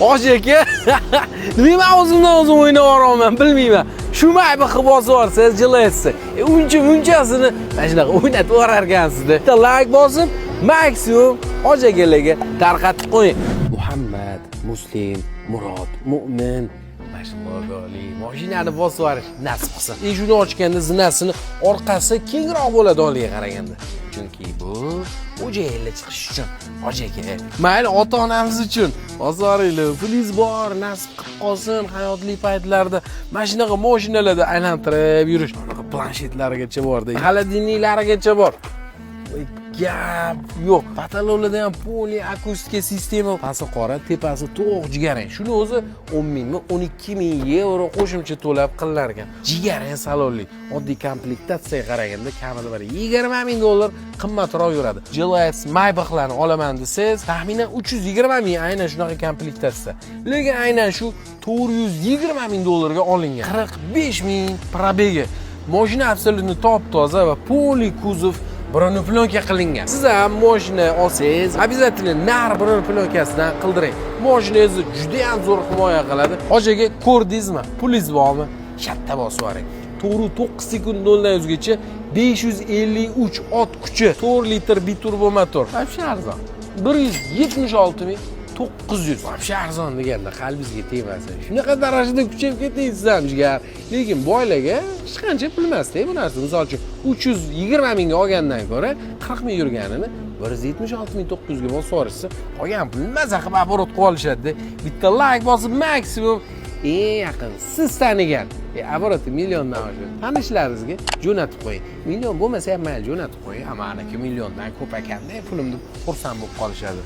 Hoji aka, nima o'zimdan o'zim o'ynab yuboraman, bilmayman. Shu mayba qilib bosib jilaysiz. Unchasini mana shunaqa o'ynatib yuborarkansiz-da. Bitta like bosib, maksimum Hoji akalarga tarqatib qo'ying. Muhammad, Muslim, Murod, Mu'min mashg'ulotli mashinani bosib yuborish nasib qilsin. Shuni ochganda zinasini orqasi kengroq bo'ladi oliga qaraganda. Chunki bu o'jayli chiqish uchun Hoji aka. Mayli ota-onamiz uchun bozoringlar, pulingiz bor, nasib qilib qolsin hayotli paytlarda mana shunaqa mashinalarda aylantirib yurish. Planshetlarigacha borda, xolodilniklarigacha bor. Gap yo'q. Patologlarda ham poli akustika sistema, pasti qora, tepasi to'q jigarang. Shuni o'zi 10 mingmi, 12 ming yevro qo'shimcha to'lab qilinlar ekan. Jigarang salonli. Oddiy komplektatsiyaga qaraganda kamida bir 20 ming dollar qimmatroq yuradi. GLS Maybach'larni olaman desangiz, taxminan 320 ming aynan shunaqa komplektatsiya. Lekin aynan shu 420 ming dollarga olingan. 45 ming probegi. Mashina absolutni top-toza va poli kuzov biron plyonka qilingan. Siz ham mashina olsangiz, обязательно nar biron plyonkasidan qildiring. Mashinangizni juda ham zo'r himoya qiladi. Hoji aka, ko'rdingizmi? Pulingiz bormi? Shatta bosib yuboring. 4-9 sekund 0 dan 100 gacha 553 ot kuchi, 4 litr biturbo motor. Вообще arzon. 176 ming 900. Вообще arzon deganda qalbingizga tegmasin. Shunaqa darajada kuchayib ketdingiz ham jigar. Lekin boylarga hech qancha pul emas-da bu narsa. Misol uchun 320 mingga olgandan ko'ra 40 ming yurganini 176 ming 900 ga bosib yuborishsa, qolgan pulni maza qilib aborot qilib olishadi. Bitta like bosib maksimum eng yaqin siz tanigan aboroti milliondan oshib tanishlaringizga jo'natib qo'ying. Million bo'lmasa ham mayli jo'natib qo'ying. Amaniki milliondan ko'p ekanda pulim deb xursand bo'lib qolishadi.